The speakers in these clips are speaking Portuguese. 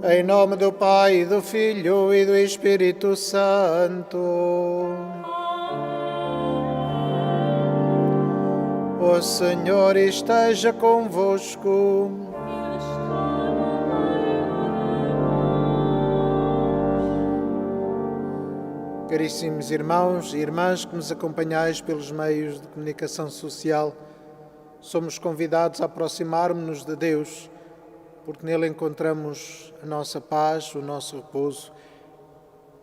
Em nome do Pai, do Filho e do Espírito Santo. O Senhor esteja convosco. Caríssimos irmãos e irmãs que nos acompanhais pelos meios de comunicação social, somos convidados a aproximar-nos de Deus, porque nele encontramos a nossa paz, o nosso repouso.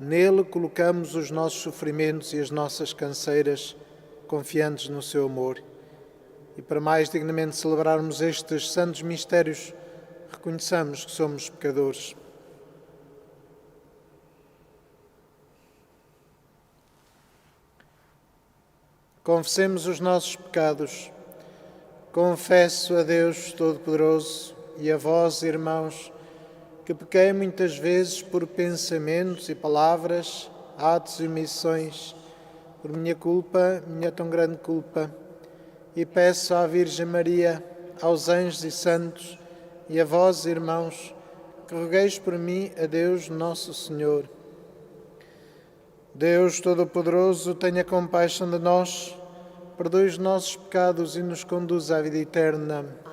Nele colocamos os nossos sofrimentos e as nossas canseiras, confiantes no seu amor. E para mais dignamente celebrarmos estes santos mistérios, reconheçamos que somos pecadores. Confessemos os nossos pecados. Confesso a Deus Todo-Poderoso e a vós, irmãos, que pequei muitas vezes por pensamentos e palavras, atos e omissões, por minha culpa, minha tão grande culpa, e peço à Virgem Maria, aos anjos e santos, e a vós, irmãos, que rogueis por mim a Deus Nosso Senhor. Deus Todo-Poderoso, tenha compaixão de nós, perdoe os nossos pecados e nos conduza à vida eterna.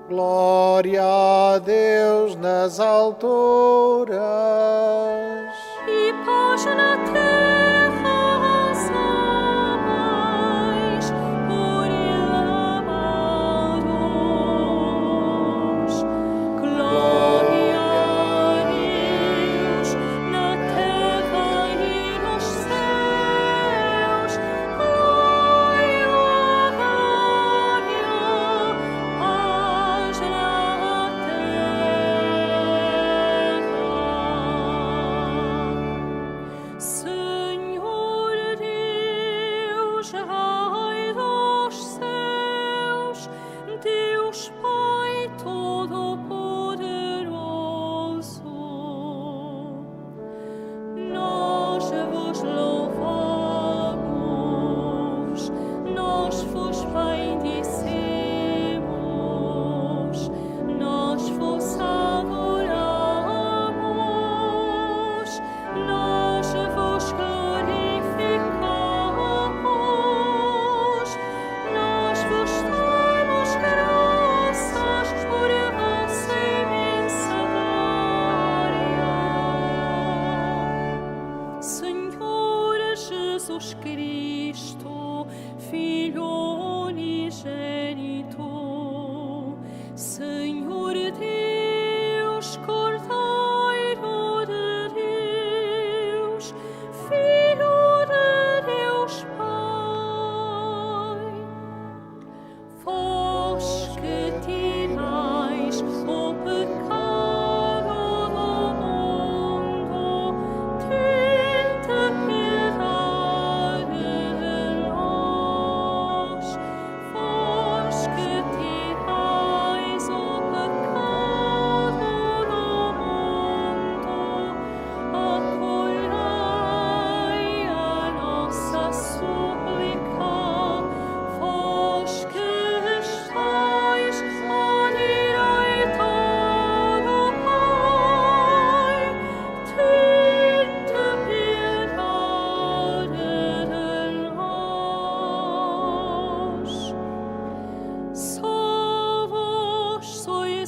Glória a Deus nas alturas e paz na terra aos homens, por ele amados. Glória a Deus na terra e nos céus. Glória, paz na terra.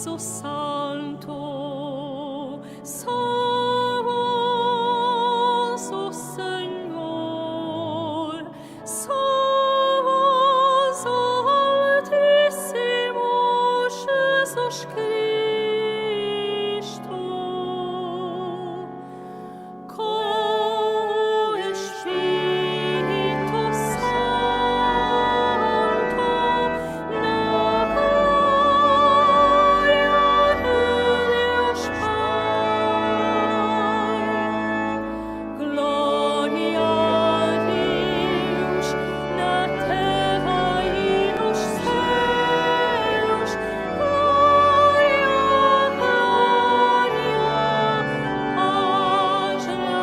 és o Santo. Somos o Senhor. Somos o Altíssimo Jesus Cristo. Com o Espírito Santo, na glória de Deus Pai. Glória a Deus na terra e nos céus. Glória, glória, paz na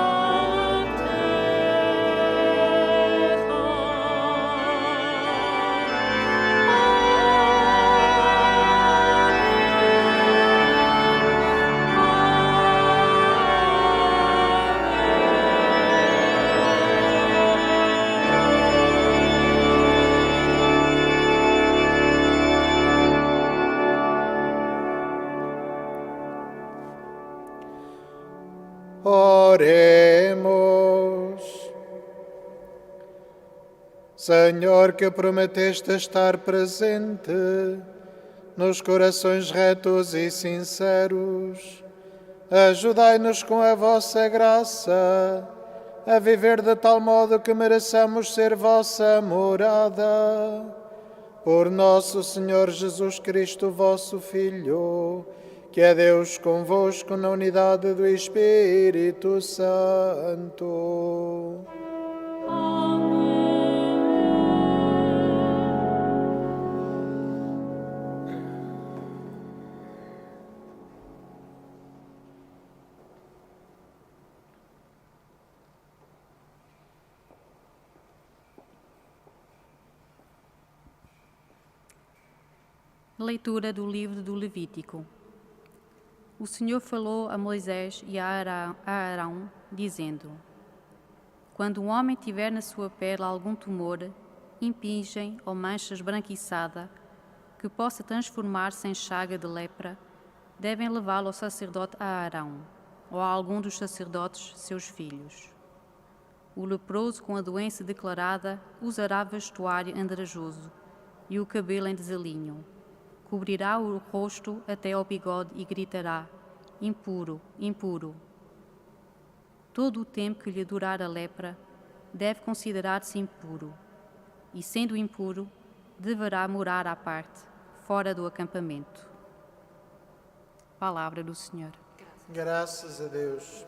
Oremos. Senhor, que prometeste estar presente nos corações retos e sinceros, ajudai-nos com a vossa graça a viver de tal modo que mereçamos ser vossa morada. Por nosso Senhor Jesus Cristo, vosso Filho, que é Deus convosco na unidade do Espírito Santo. Leitura do livro do Levítico. O Senhor falou a Moisés e a Arão, dizendo: Quando um homem tiver na sua pele algum tumor, impingem ou mancha esbranquiçada, que possa transformar-se em chaga de lepra, devem levá-lo ao sacerdote Arão, ou a algum dos sacerdotes, seus filhos. O leproso com a doença declarada usará vestuário andrajoso e o cabelo em desalinho. Cobrirá o rosto até ao bigode e gritará: impuro, impuro. Todo o tempo que lhe durar a lepra, deve considerar-se impuro, e sendo impuro, deverá morar à parte, fora do acampamento. Palavra do Senhor. Graças a Deus.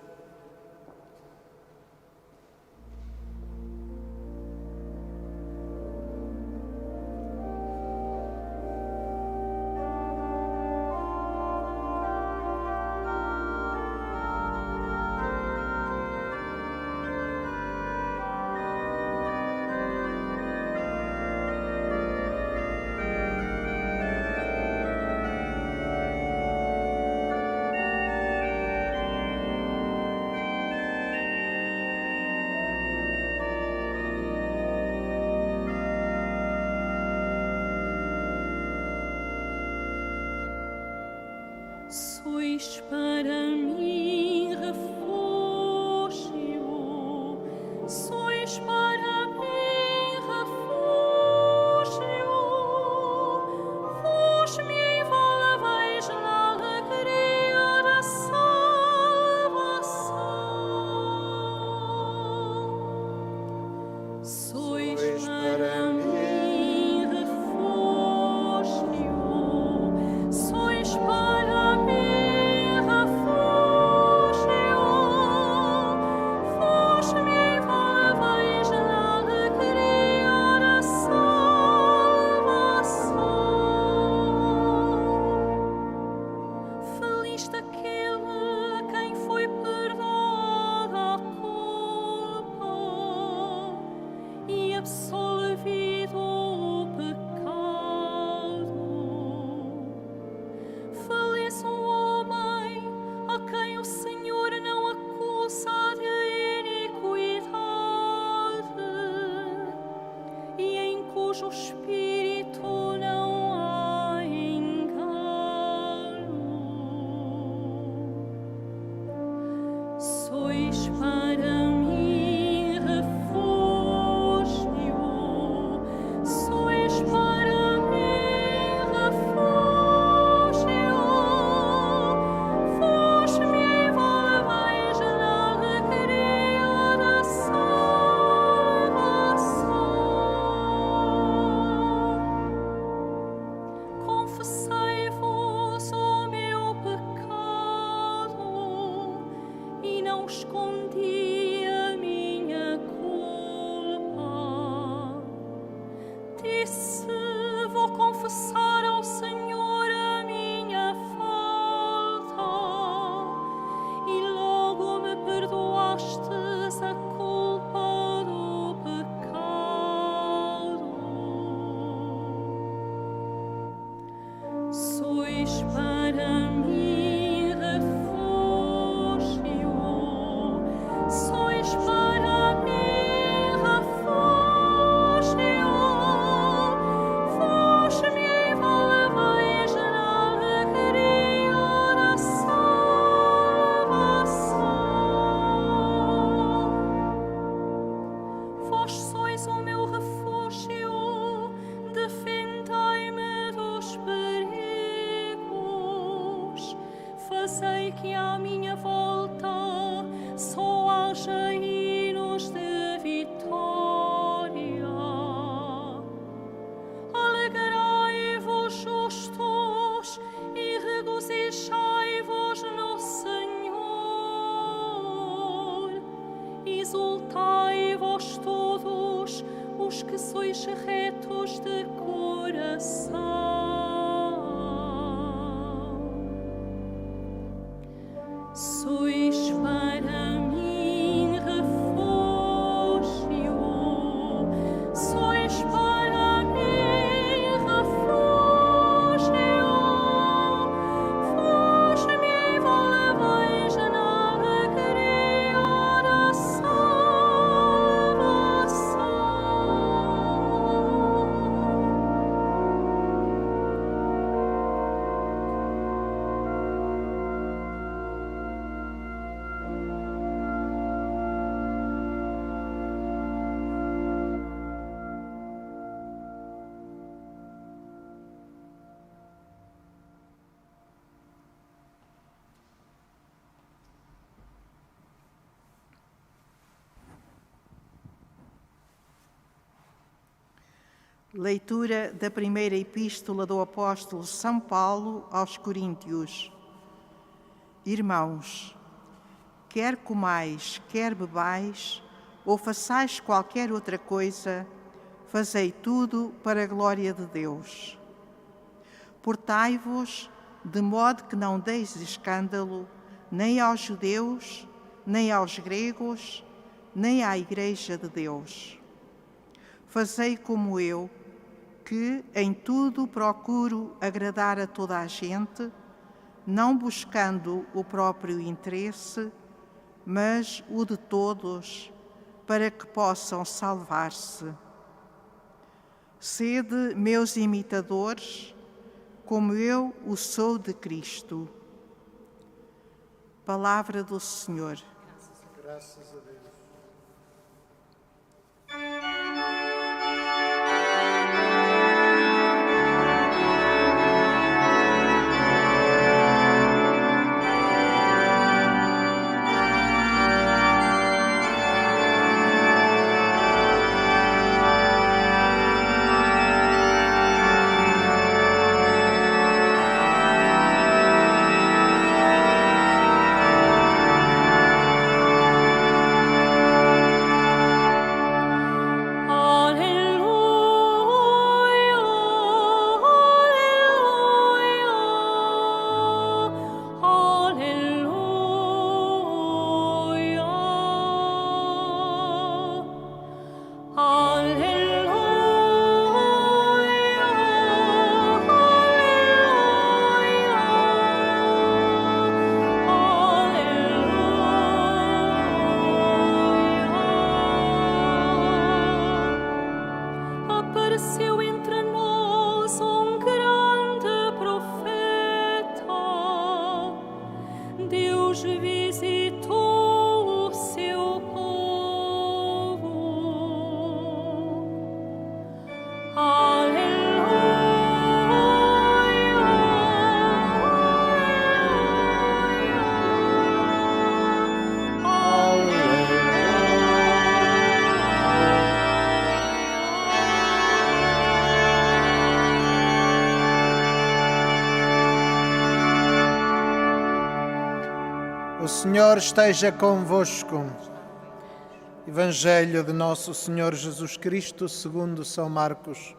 Sois para mim refúgio, sois para mim refúgio, vós me envolveis na alegria da salvação. Sois para mim refúgio, sois para mim absolvido o pecado. Feliz o homem a quem o Senhor não acusa de iniquidade e em cujo espírito não há engano. escondi a minha culpa. Disse, vou confessar ao Senhor a minha falta, e logo me perdoastes a culpa do pecado. Sois para mim refúgio, sois para mim refúgio, vós me envolveis na alegria da salvação. Vós sois o meu refúgio, defendei-me dos perigos, fazei que à minha volta só haja hinos de vitória. Alegrai-vos, justos, e regozijai-vos no Senhor. Exultai vós todos os que sois retos de coração. Sois para mim refúgio, sois para mim refúgio, vós me envolveis na alegria da salvação. Leitura da primeira epístola do apóstolo São Paulo aos Coríntios. Irmãos, quer comais, quer bebais, ou façais qualquer outra coisa, fazei tudo para a glória de Deus. Portai-vos de modo que não deis escândalo nem aos judeus, nem aos gregos, nem à Igreja de Deus. Fazei como eu, que em tudo procuro agradar a toda a gente, não buscando o próprio interesse, mas o de todos, para que possam salvar-se. Sede meus imitadores, como eu o sou de Cristo. Palavra do Senhor. Graças a Deus. O Senhor esteja convosco. Evangelho de Nosso Senhor Jesus Cristo segundo São Marcos.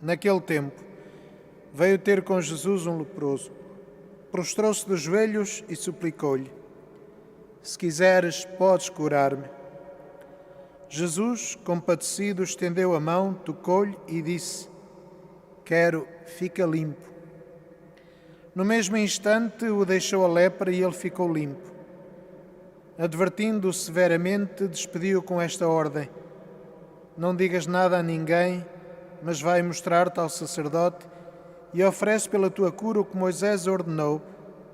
Naquele tempo, veio ter com Jesus um leproso. Prostrou-se de joelhos e suplicou-lhe: Se quiseres, podes curar-me. Jesus, compadecido, estendeu a mão, tocou-lhe e disse: Quero, fica limpo. No mesmo instante o deixou a lepra e ele ficou limpo. Advertindo-o severamente, despediu-o com esta ordem: Não digas nada a ninguém, mas vai mostrar-te ao sacerdote e oferece pela tua cura o que Moisés ordenou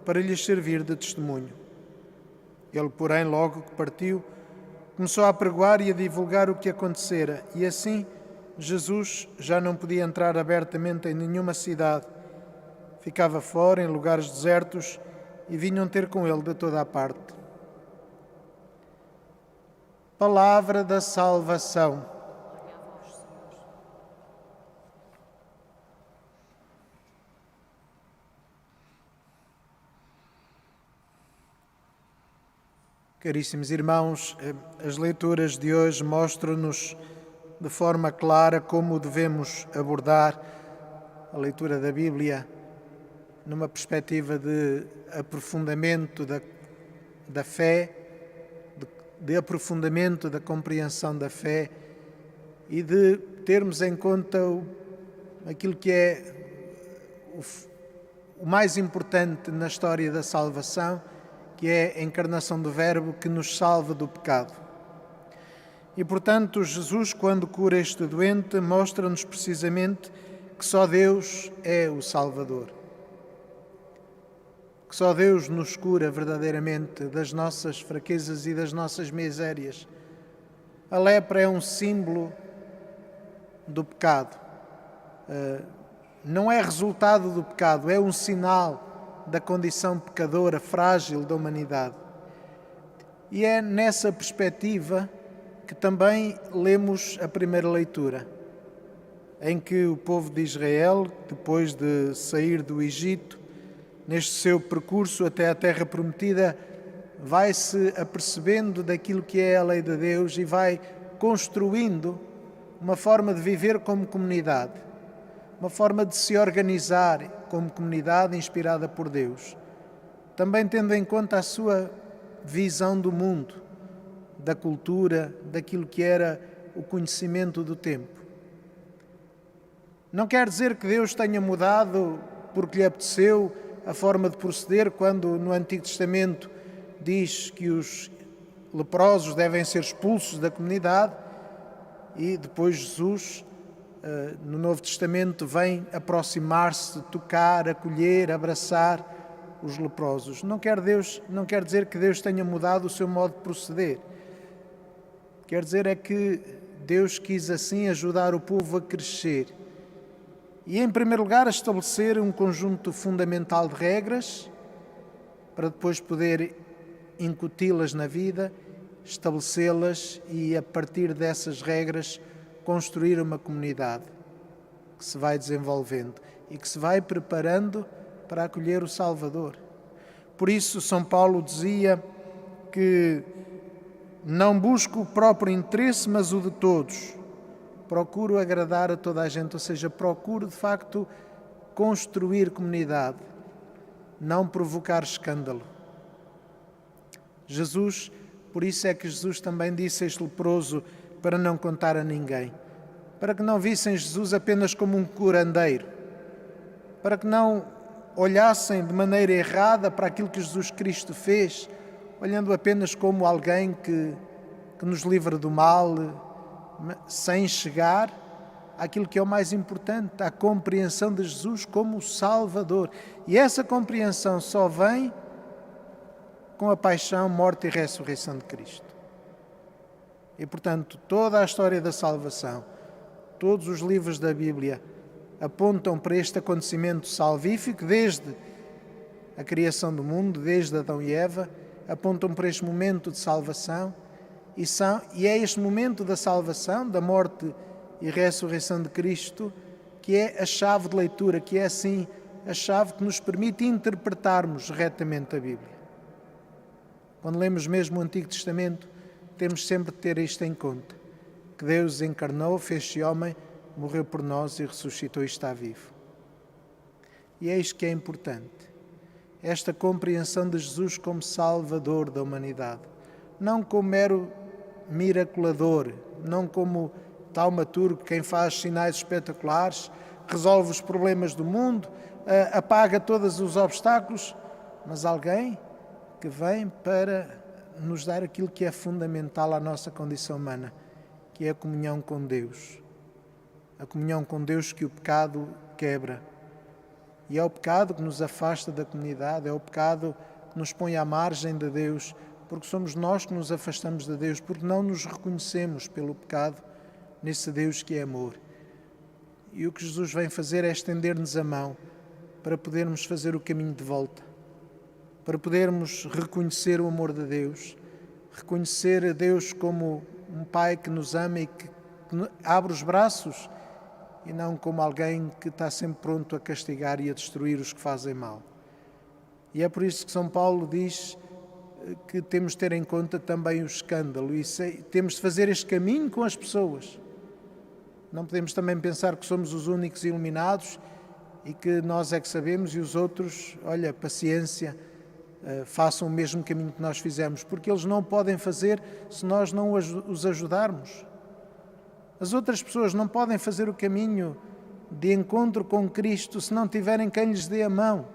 para lhes servir de testemunho. Ele, porém, logo que partiu, começou a apregoar e a divulgar o que acontecera, e assim Jesus já não podia entrar abertamente em nenhuma cidade. Ficava fora, em lugares desertos, e vinham ter com ele de toda a parte. Palavra da salvação. Caríssimos irmãos, as leituras de hoje mostram-nos de forma clara como devemos abordar a leitura da Bíblia numa perspectiva de aprofundamento da fé, de aprofundamento da compreensão da fé e de termos em conta aquilo que é o mais importante na história da salvação, que é a encarnação do Verbo que nos salva do pecado. E, portanto, Jesus, quando cura este doente, mostra-nos precisamente que só Deus é o Salvador. Que só Deus nos cura verdadeiramente das nossas fraquezas e das nossas misérias. A lepra é um símbolo do pecado. Não é resultado do pecado, é um sinal da condição pecadora, frágil da humanidade. E é nessa perspectiva que também lemos a primeira leitura, em que o povo de Israel, depois de sair do Egito, neste seu percurso até a Terra Prometida, vai-se apercebendo daquilo que é a lei de Deus e vai construindo uma forma de viver como comunidade, uma forma de se organizar como comunidade inspirada por Deus, também tendo em conta a sua visão do mundo, da cultura, daquilo que era o conhecimento do tempo. Não quer dizer que Deus tenha mudado porque lhe apeteceu a forma de proceder quando no Antigo Testamento diz que os leprosos devem ser expulsos da comunidade e depois Jesus, no Novo Testamento, vem aproximar-se, tocar, acolher, abraçar os leprosos. Não quer dizer que Deus tenha mudado o seu modo de proceder. Quer dizer é que Deus quis assim ajudar o povo a crescer e, em primeiro lugar, a estabelecer um conjunto fundamental de regras para depois poder incuti-las na vida, estabelecê-las e, a partir dessas regras, construir uma comunidade que se vai desenvolvendo e que se vai preparando para acolher o Salvador. Por isso, São Paulo dizia que não busco o próprio interesse, mas o de todos. Procuro agradar a toda a gente, ou seja, procuro, de facto, construir comunidade, não provocar escândalo. Jesus, por isso é que Jesus também disse a este leproso para não contar a ninguém, para que não vissem Jesus apenas como um curandeiro, para que não olhassem de maneira errada para aquilo que Jesus Cristo fez, olhando apenas como alguém que nos livra do mal, sem chegar àquilo que é o mais importante, à compreensão de Jesus como o Salvador. E essa compreensão só vem com a paixão, morte e ressurreição de Cristo. E, portanto, toda a história da salvação, todos os livros da Bíblia apontam para este acontecimento salvífico, desde a criação do mundo, desde Adão e Eva, apontam para este momento de salvação e é este momento da salvação, da morte e ressurreição de Cristo, que é a chave de leitura, que é assim a chave que nos permite interpretarmos retamente a Bíblia. Quando lemos mesmo o Antigo Testamento, temos sempre de ter isto em conta, que Deus encarnou, fez-se homem, morreu por nós e ressuscitou e está vivo. E é isto que é importante, esta compreensão de Jesus como Salvador da humanidade, não como mero miraculador, não como taumaturgo, quem faz sinais espetaculares, resolve os problemas do mundo, apaga todos os obstáculos, mas alguém que vem para nos dar aquilo que é fundamental à nossa condição humana, que é a comunhão com Deus. A comunhão com Deus que o pecado quebra. E é o pecado que nos afasta da comunidade, é o pecado que nos põe à margem de Deus, porque somos nós que nos afastamos de Deus, porque não nos reconhecemos pelo pecado nesse Deus que é amor. E o que Jesus vem fazer é estender-nos a mão para podermos fazer o caminho de volta, para podermos reconhecer o amor de Deus, reconhecer a Deus como um Pai que nos ama e que abre os braços, e não como alguém que está sempre pronto a castigar e a destruir os que fazem mal. E é por isso que São Paulo diz que temos de ter em conta também o escândalo e temos de fazer este caminho com as pessoas. Não podemos também pensar que somos os únicos iluminados e que nós é que sabemos e os outros, olha, paciência, façam o mesmo caminho que nós fizemos, porque eles não podem fazer se nós não os ajudarmos. As outras pessoas não podem fazer o caminho de encontro com Cristo se não tiverem quem lhes dê a mão,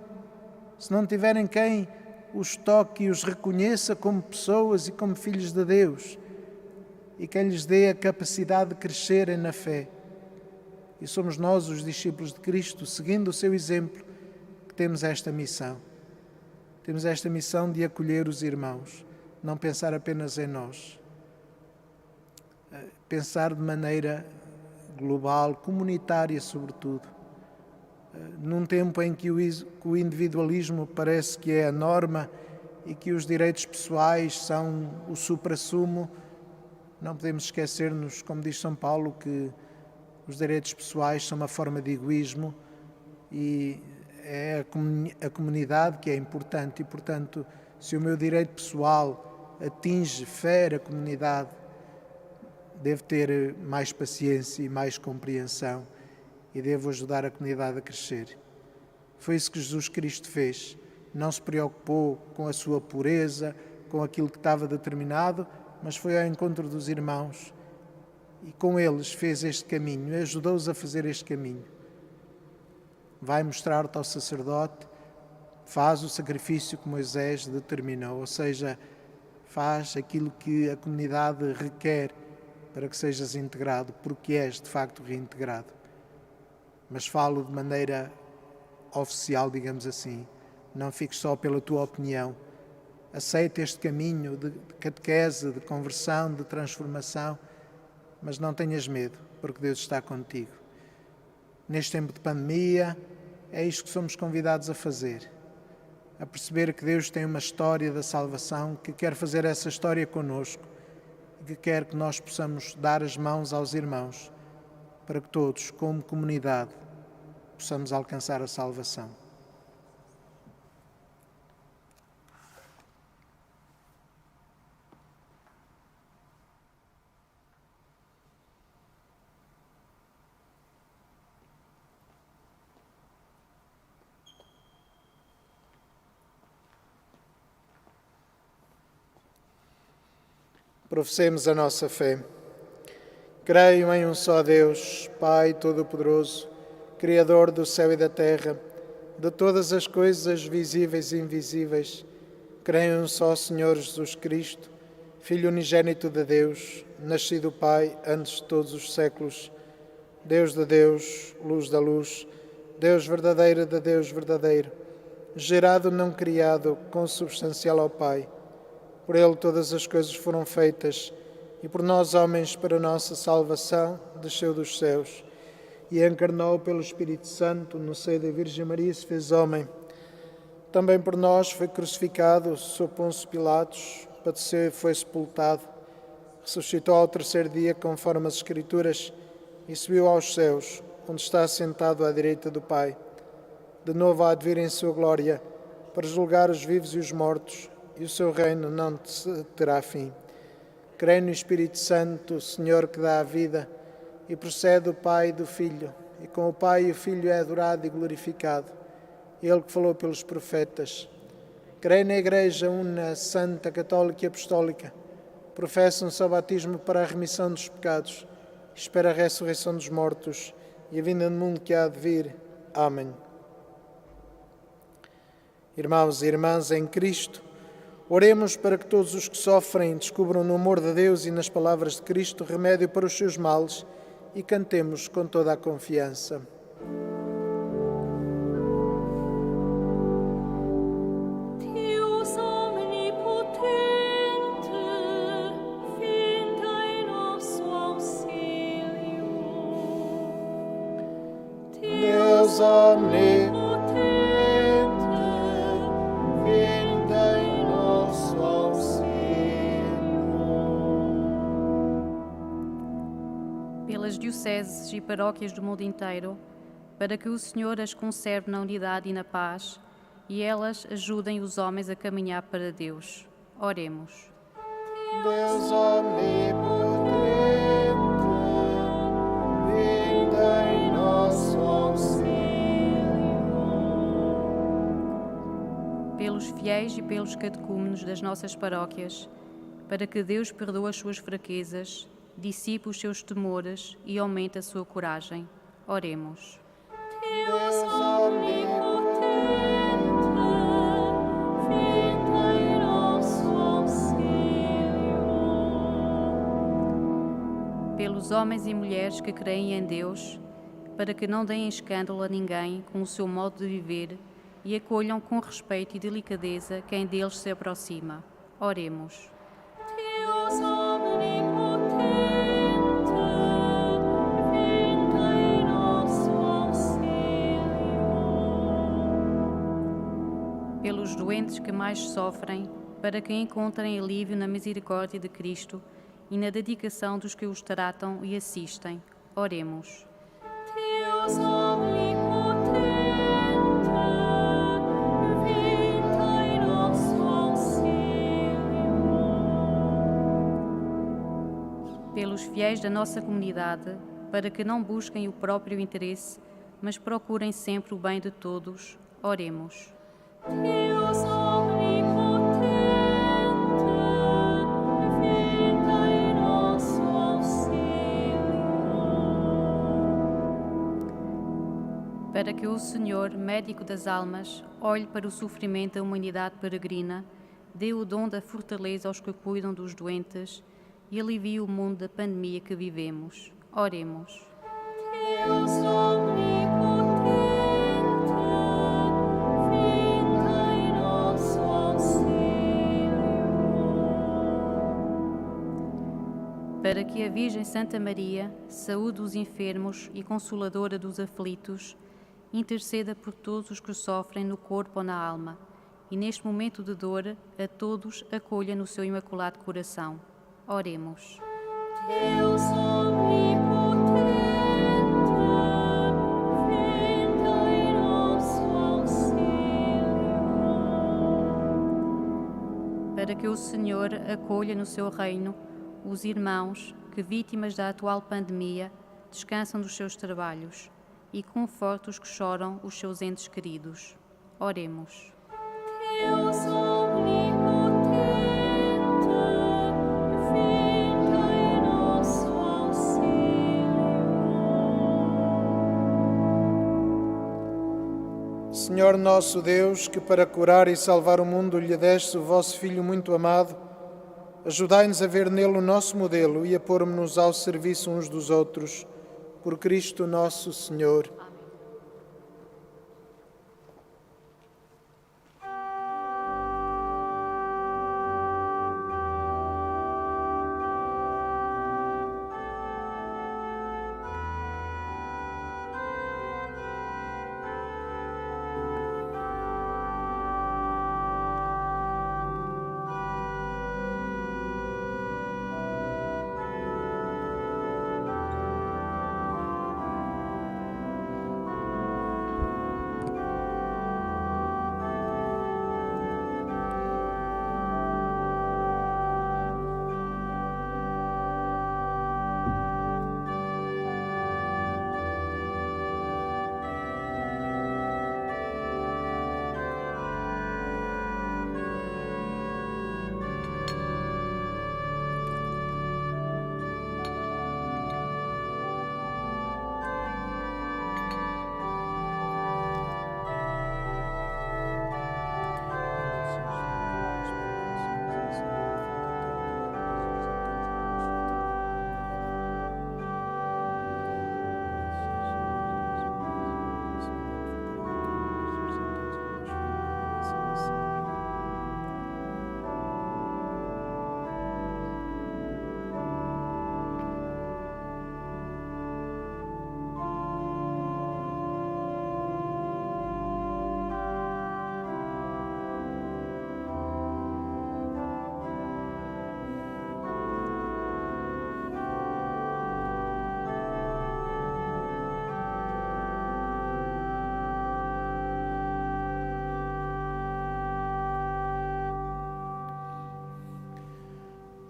se não tiverem quem os toque e os reconheça como pessoas e como filhos de Deus, e quem lhes dê a capacidade de crescerem na fé. E somos nós, os discípulos de Cristo, seguindo o seu exemplo, que temos esta missão. Temos esta missão de acolher os irmãos, não pensar apenas em nós. Pensar de maneira global, comunitária sobretudo. Num tempo em que o individualismo parece que é a norma e que os direitos pessoais são o suprassumo, não podemos esquecer-nos, como diz São Paulo, que os direitos pessoais são uma forma de egoísmo e é a comunidade que é importante e, portanto, se o meu direito pessoal atinge, fere a comunidade, devo ter mais paciência e mais compreensão e devo ajudar a comunidade a crescer. Foi isso que Jesus Cristo fez. Não se preocupou com a sua pureza, com aquilo que estava determinado, mas foi ao encontro dos irmãos e com eles fez este caminho, ajudou-os a fazer este caminho. Vai mostrar-te ao sacerdote, faz o sacrifício que Moisés determinou, ou seja, faz aquilo que a comunidade requer para que sejas integrado, porque és de facto reintegrado. Mas falo de maneira oficial, digamos assim. Não fiques só pela tua opinião. Aceita este caminho de catequese, de conversão, de transformação, mas não tenhas medo, porque Deus está contigo. Neste tempo de pandemia, é isto que somos convidados a fazer. A perceber que Deus tem uma história da salvação, que quer fazer essa história connosco, que quer que nós possamos dar as mãos aos irmãos, para que todos, como comunidade, possamos alcançar a salvação. Professemos a nossa fé. Creio em um só Deus, Pai Todo-Poderoso, Criador do céu e da terra, de todas as coisas visíveis e invisíveis. Creio em um só Senhor Jesus Cristo, Filho unigênito de Deus, nascido do Pai antes de todos os séculos, Deus de Deus, luz da luz, Deus verdadeiro de Deus verdadeiro, gerado não criado, consubstancial ao Pai. Por Ele todas as coisas foram feitas, e por nós, homens, para nossa salvação, desceu dos céus, e encarnou pelo Espírito Santo, no seio da Virgem Maria se fez homem. Também por nós foi crucificado sob Pôncio Pilatos, padeceu e foi sepultado, ressuscitou ao terceiro dia, conforme as Escrituras, e subiu aos céus, onde está sentado à direita do Pai. de novo há de vir em sua glória, para julgar os vivos e os mortos, e o seu reino não terá fim. Creio no Espírito Santo, o Senhor que dá a vida, e procede do Pai e do Filho, e com o Pai e o Filho é adorado e glorificado, Ele que falou pelos profetas. Creio na Igreja una, santa, católica e apostólica, professo um só batismo para a remissão dos pecados, espero a ressurreição dos mortos e a vinda do mundo que há de vir. Amém. Irmãos e irmãs em Cristo, oremos para que todos os que sofrem descubram no amor de Deus e nas palavras de Cristo remédio para os seus males e cantemos com toda a confiança. Deus omnipotente, vinda em nosso auxílio. Deus omnipotente, pelas dioceses e paróquias do mundo inteiro, para que o Senhor as conserve na unidade e na paz, e elas ajudem os homens a caminhar para Deus. Oremos. Deus omnipotente, vinda em nosso auxílio. Pelos fiéis e pelos catecúmenos das nossas paróquias, para que Deus perdoe as suas fraquezas, dissipe os seus temores e aumente a sua coragem. Oremos. Deus omnipotente, vinda em nosso auxílio. Pelos homens e mulheres que creem em Deus, para que não deem escândalo a ninguém com o seu modo de viver e acolham com respeito e delicadeza quem deles se aproxima. Oremos. Deus omnipotente, vinda em nosso auxílio. Pelos doentes que mais sofrem, para que encontrem alívio na misericórdia de Cristo e na dedicação dos que os tratam e assistem. Oremos. Deus omnipotente, vinda em nosso auxílio. Pelos fiéis da nossa comunidade, para que não busquem o próprio interesse, mas procurem sempre o bem de todos. Oremos. Deus omnipotente, vinda em nosso auxílio. Para que o Senhor, médico das almas, olhe para o sofrimento da humanidade peregrina, dê o dom da fortaleza aos que cuidam dos doentes e alivie o mundo da pandemia que vivemos. Oremos. Deus omnipotente, vinda em nosso auxílio. Para que a Virgem Santa Maria, saúde os enfermos e consoladora dos aflitos, interceda por todos os que sofrem no corpo ou na alma, e neste momento de dor, a todos acolha no seu imaculado coração. Oremos. Deus omnipotente, vinda em nosso auxílio. Para que o Senhor acolha no seu reino os irmãos que, vítimas da atual pandemia, descansam dos seus trabalhos e conforte os que choram os seus entes queridos. Oremos. Deus omnipotente, vinda em nosso auxílio. Senhor nosso Deus, que para curar e salvar o mundo lhe deste o vosso Filho muito amado, ajudai-nos a ver nele o nosso modelo e a pôr-nos ao serviço uns dos outros. Por Cristo nosso Senhor.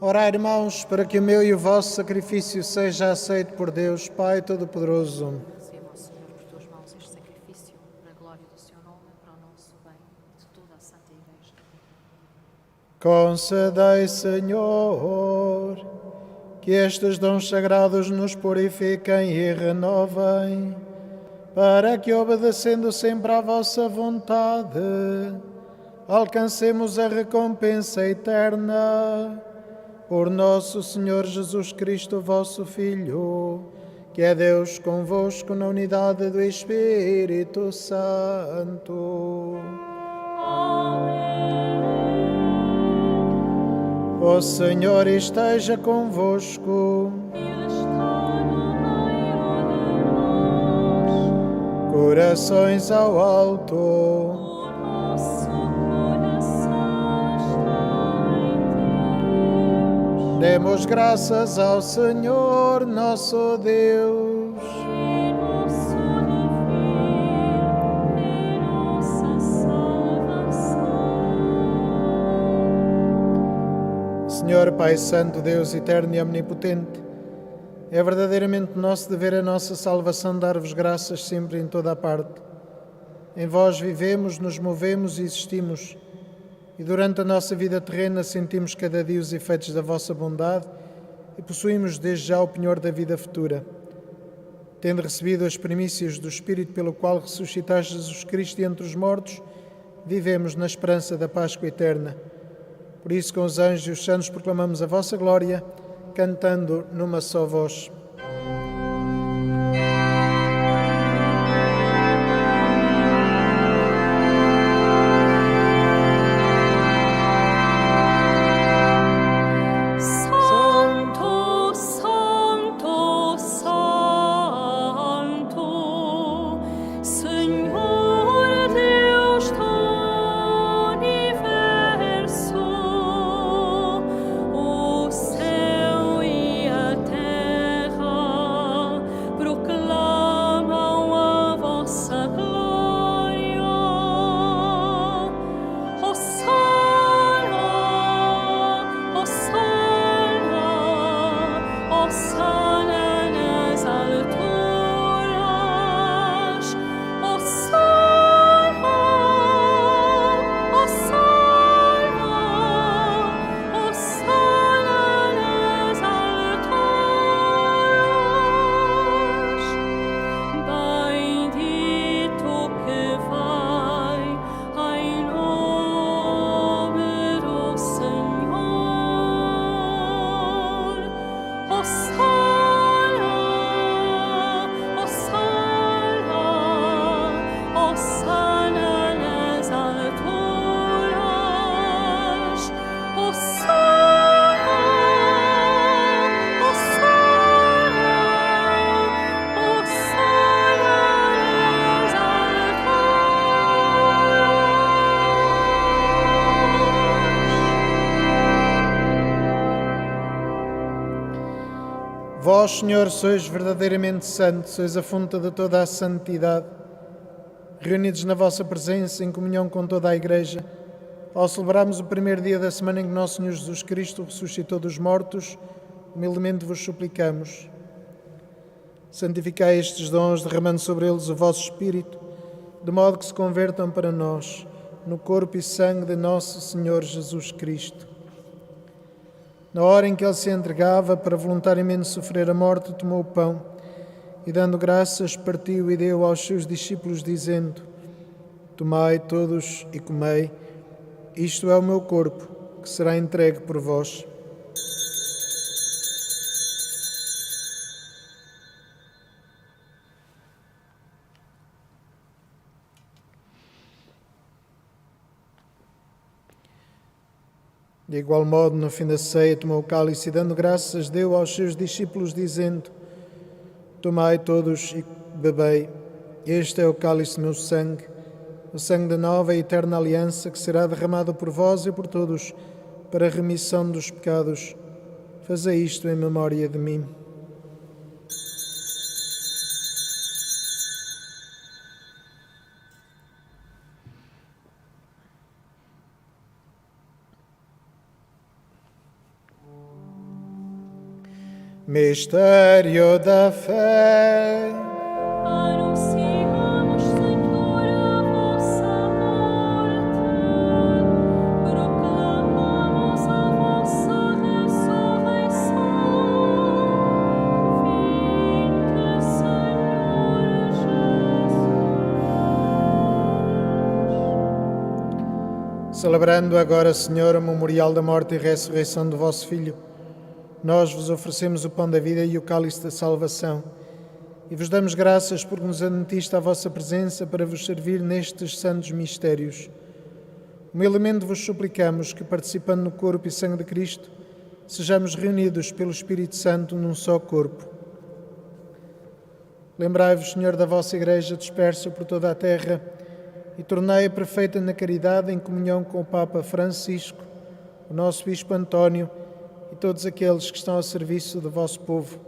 Orai, irmãos, para que o meu e o vosso sacrifício seja aceito por Deus, Pai Todo-Poderoso. Receba, ó Senhor, por tuas mãos este sacrifício, para a glória do seu nome e para o nosso bem e de toda a Santa Igreja. Concedei, Senhor, que estes dons sagrados nos purifiquem e renovem, para que, obedecendo sempre à vossa vontade, alcancemos a recompensa eterna. Por nosso Senhor Jesus Cristo, vosso Filho, que é Deus convosco na unidade do Espírito Santo. O Senhor esteja convosco. Ele está no meio de nós. Corações ao alto. O nosso coração está em Deus. Demos graças ao Senhor, nosso Deus. E nosso dever e nossa salvação. Senhor Pai Santo, Deus eterno e omnipotente, é verdadeiramente nosso dever, a nossa salvação, dar-vos graças sempre em toda a parte. Em vós vivemos, nos movemos e existimos, e durante a nossa vida terrena sentimos cada dia os efeitos da vossa bondade e possuímos desde já o penhor da vida futura. Tendo recebido as primícias do Espírito pelo qual ressuscitaste Jesus Cristo entre os mortos, vivemos na esperança da Páscoa eterna. Por isso, com os anjos e os santos, proclamamos a vossa glória, cantando numa só voz. Santo, Santo, Santo, Senhor Deus do universo, o céu e a terra proclamam a vossa glória. Hosanna, Hosanna, Hosanna nas alturas. Hosanna, Hosanna, Hosanna nas alturas. Bendito que vai em nome do Senhor. Hosanna, Hosanna, Hosanna nas alturas. Hosanna, Hosanna, Hosanna nas alturas. Vós, Senhor, sois verdadeiramente santo, sois a fonte de toda a santidade. Reunidos na vossa presença, em comunhão com toda a Igreja, ao celebrarmos o primeiro dia da semana em que nosso Senhor Jesus Cristo ressuscitou dos mortos, humildemente vos suplicamos. Santificai estes dons, derramando sobre eles o vosso Espírito, de modo que se convertam para nós no corpo e sangue de nosso Senhor Jesus Cristo. Na hora em que ele se entregava para voluntariamente sofrer a morte, tomou o pão e, dando graças, partiu e deu aos seus discípulos, dizendo: Tomai todos e comei, isto é o meu corpo, que será entregue por vós. De igual modo, no fim da ceia, tomou o cálice e, dando graças, deu aos seus discípulos, dizendo: Tomai todos e bebei, este é o cálice do meu sangue, o sangue da nova e eterna aliança, que será derramado por vós e por todos, para a remissão dos pecados. Fazei isto em memória de mim. Mistério da fé. Anunciamos, Senhor, a vossa morte, proclamamos a vossa ressurreição. Vinde, Senhor Jesus. Celebrando agora, Senhor, o memorial da morte e ressurreição do vosso Filho, nós vos oferecemos o pão da vida e o cálice da salvação e vos damos graças porque nos admitiste à vossa presença para vos servir nestes santos mistérios. Humildemente vos suplicamos que, participando no corpo e sangue de Cristo, sejamos reunidos pelo Espírito Santo num só corpo. Lembrai-vos, Senhor, da vossa Igreja dispersa por toda a terra e tornai-a perfeita na caridade em comunhão com o Papa Francisco, o nosso Bispo António e todos aqueles que estão ao serviço do vosso povo.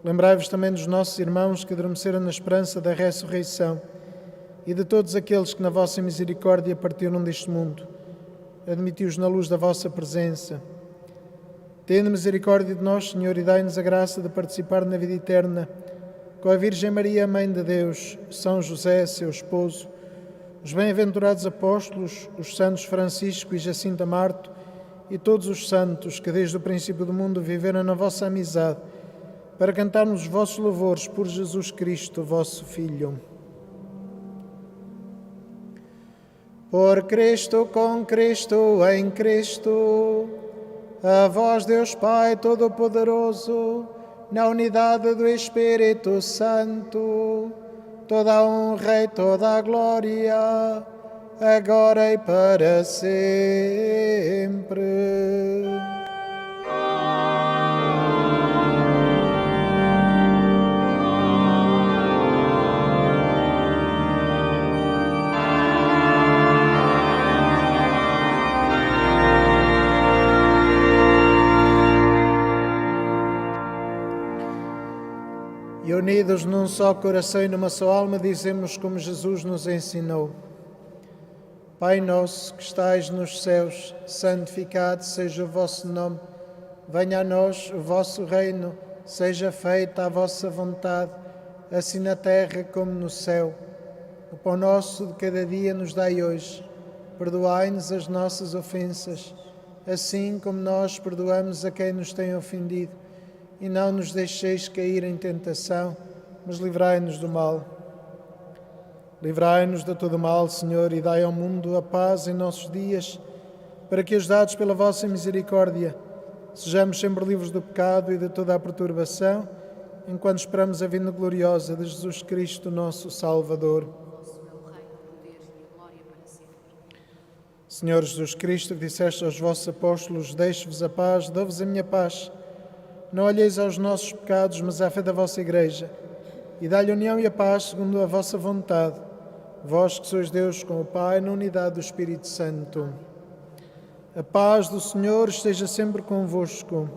Lembrai-vos também dos nossos irmãos que adormeceram na esperança da ressurreição e de todos aqueles que na vossa misericórdia partiram deste mundo. Admiti-os na luz da vossa presença. Tende misericórdia de nós, Senhor, e dai-nos a graça de participar na vida eterna com a Virgem Maria, Mãe de Deus, São José, seu esposo, os bem-aventurados apóstolos, os santos Francisco e Jacinta Marto e todos os santos que desde o princípio do mundo viveram na vossa amizade, para cantarmos os vossos louvores por Jesus Cristo, vosso Filho. Por Cristo, com Cristo, em Cristo, a vós, Deus Pai Todo-Poderoso, na unidade do Espírito Santo, toda a honra e toda a glória, agora e para sempre. E unidos num só coração e numa só alma, dizemos como Jesus nos ensinou: Pai nosso que estais nos céus, santificado seja o vosso nome. Venha a nós o vosso reino, seja feita a vossa vontade, assim na terra como no céu. O pão nosso de cada dia nos dai hoje. Perdoai-nos as nossas ofensas, assim como nós perdoamos a quem nos tem ofendido. E não nos deixeis cair em tentação, mas livrai-nos do mal. Livrai-nos de todo o mal, Senhor, e dai ao mundo a paz em nossos dias, para que, ajudados pela vossa misericórdia, sejamos sempre livres do pecado e de toda a perturbação, enquanto esperamos a vinda gloriosa de Jesus Cristo, nosso Salvador. Senhor Jesus Cristo, que disseste aos vossos apóstolos: deixo-vos a paz, dou-vos a minha paz. Não olheis aos nossos pecados, mas à fé da vossa Igreja, e dá-lhe a união e a paz segundo a vossa vontade, vós que sois Deus com o Pai, na unidade do Espírito Santo. A paz do Senhor esteja sempre convosco.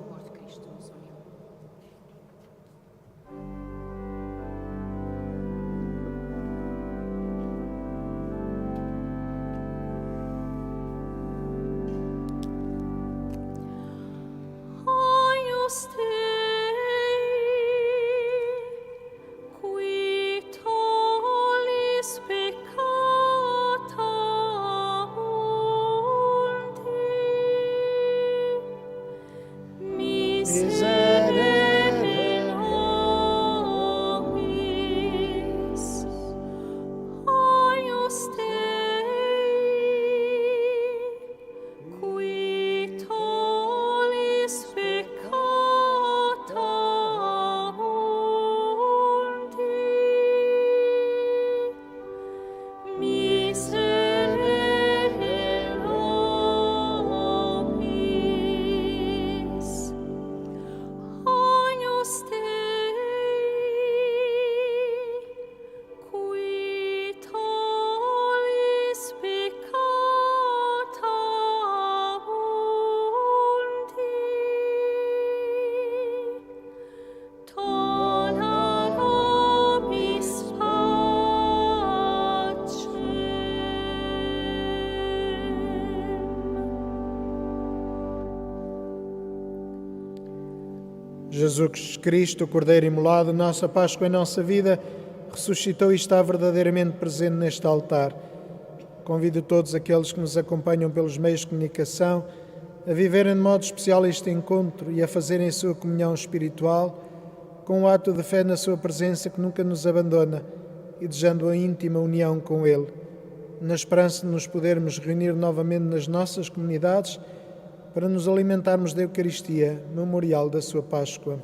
Mi Jesus Cristo, o Cordeiro imolado, nossa Páscoa e nossa vida, ressuscitou e está verdadeiramente presente neste altar. Convido todos aqueles que nos acompanham pelos meios de comunicação a viverem de modo especial este encontro e a fazerem a sua comunhão espiritual com um ato de fé na sua presença que nunca nos abandona e desejando a íntima união com Ele, na esperança de nos podermos reunir novamente nas nossas comunidades para nos alimentarmos da Eucaristia, memorial da sua Páscoa.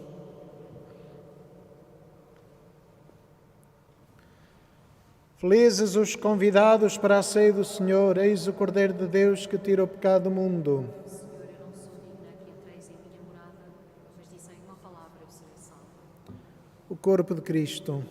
Felizes os convidados para a ceia do Senhor, eis o Cordeiro de Deus que tira o pecado do mundo. Senhor, eu não sou digna que entreis em minha morada, mas dizem uma palavra e eu serei salvo. O corpo de Cristo.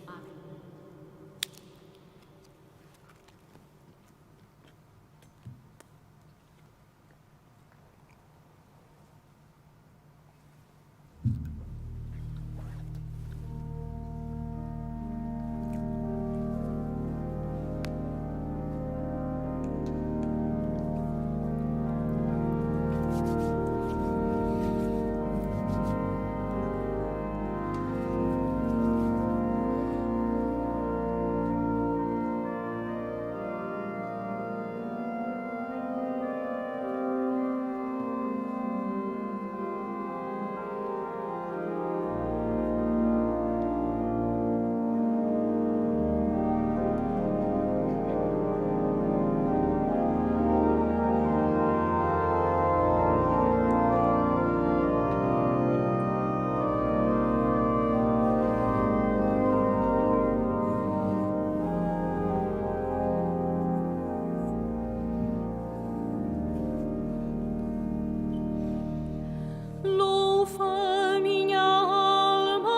Louva minha alma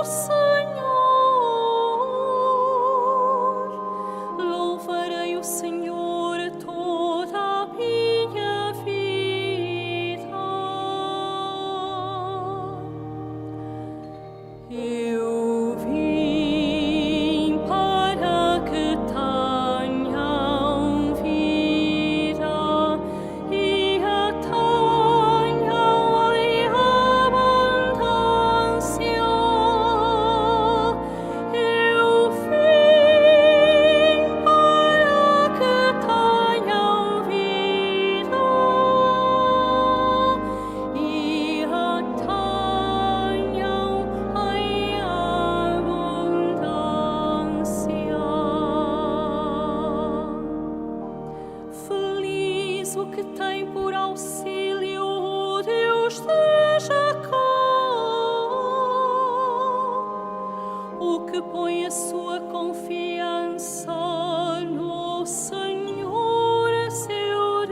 o Senhor, louvarei o Senhor toda a minha vida. Eu vim para que tenham vida e a tenham em abundância. Eu vim para que tenham vida e a tenham em abundância. Feliz o que tem por auxílio o Deus de Jacó, o que põe a sua confiança no Senhor, seu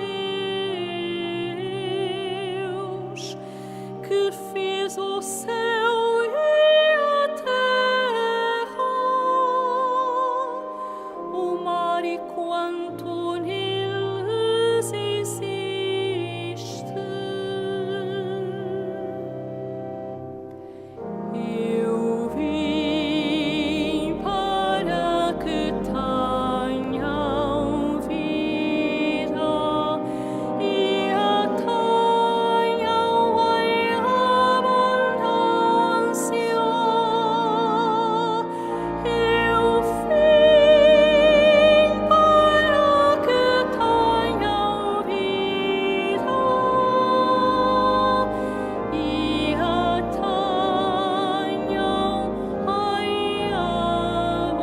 Deus, que fez o céu e a terra, o mar e quanto neles existe. Eu vim para que tenham vida e a tenham em abundância. Eu vim para que tenham vida e a tenham em abundância.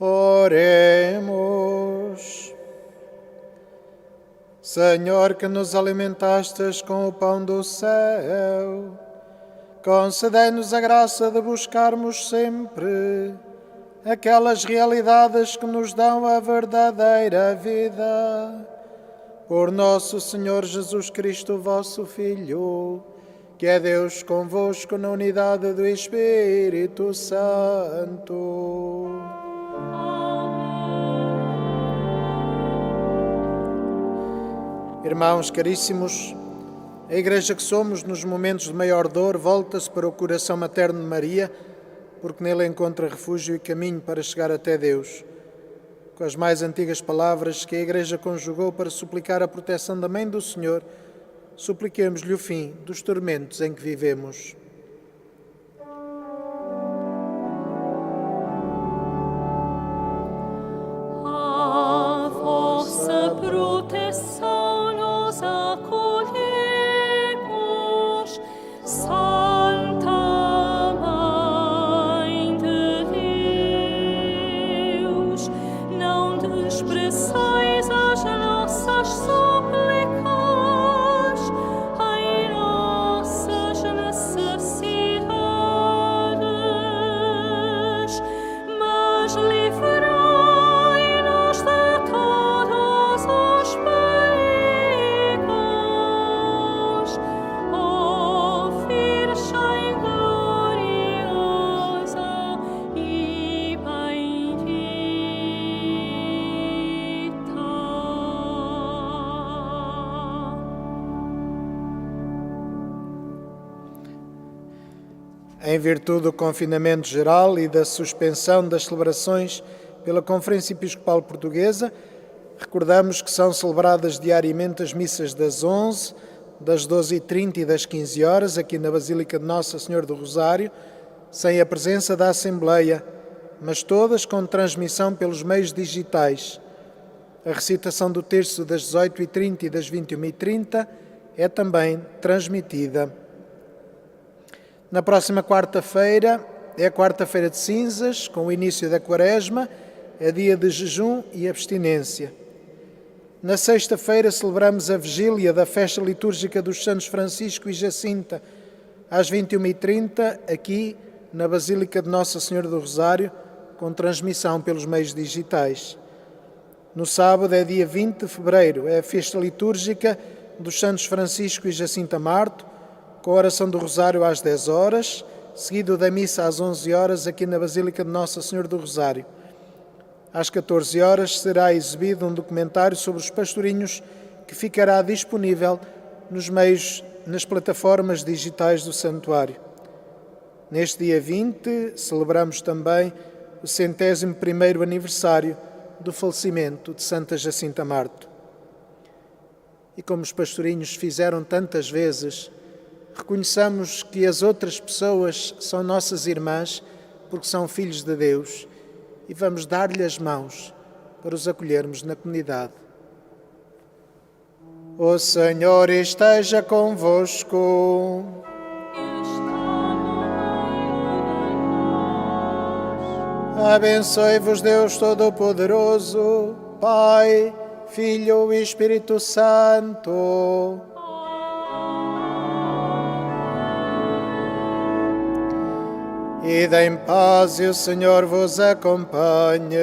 Oremos. Senhor, que nos alimentastes com o pão do céu, concedei-nos a graça de buscarmos sempre aquelas realidades que nos dão a verdadeira vida. Por nosso Senhor Jesus Cristo, vosso Filho, que é Deus convosco na unidade do Espírito Santo. Irmãos caríssimos, a Igreja que somos nos momentos de maior dor volta-se para o coração materno de Maria, porque nele encontra refúgio e caminho para chegar até Deus. Com as mais antigas palavras que a Igreja conjugou para suplicar a proteção da Mãe do Senhor, supliquemos-lhe o fim dos tormentos em que vivemos. A vossa proteção nos acolhemos, Santa Mãe de Deus. Não despreçais as nossas súplicas em nossas necessidades, mas livrai-nos de todos os perigos, ó Virgem gloriosa e bendita. Em virtude do confinamento geral e da suspensão das celebrações pela Conferência Episcopal Portuguesa, recordamos que são celebradas diariamente as missas das 11, das 12h30 e das 15 horas, aqui na Basílica de Nossa Senhora do Rosário, sem a presença da Assembleia, mas todas com transmissão pelos meios digitais. A recitação do terço das 18h30 e das 21h30 é também transmitida. Na próxima quarta-feira, é a quarta-feira de cinzas, com o início da Quaresma, é dia de jejum e abstinência. Na sexta-feira celebramos a vigília da festa litúrgica dos Santos Francisco e Jacinta, às 21h30, aqui na Basílica de Nossa Senhora do Rosário, com transmissão pelos meios digitais. No sábado é dia 20 de fevereiro, é a festa litúrgica dos Santos Francisco e Jacinta Marto, com a oração do Rosário às 10 horas, seguido da missa às 11 horas aqui na Basílica de Nossa Senhora do Rosário. Às 14 horas será exibido um documentário sobre os pastorinhos que ficará disponível nas plataformas digitais do Santuário. Neste dia 20 celebramos também o 101º aniversário do falecimento de Santa Jacinta Marto. E como os pastorinhos fizeram tantas vezes, reconheçamos que as outras pessoas são nossas irmãs porque são filhos de Deus e vamos dar-lhe as mãos para os acolhermos na comunidade. O Senhor esteja convosco. Abençoe-vos Deus Todo-Poderoso, Pai, Filho e Espírito Santo. Ide em paz e o Senhor vos acompanhe.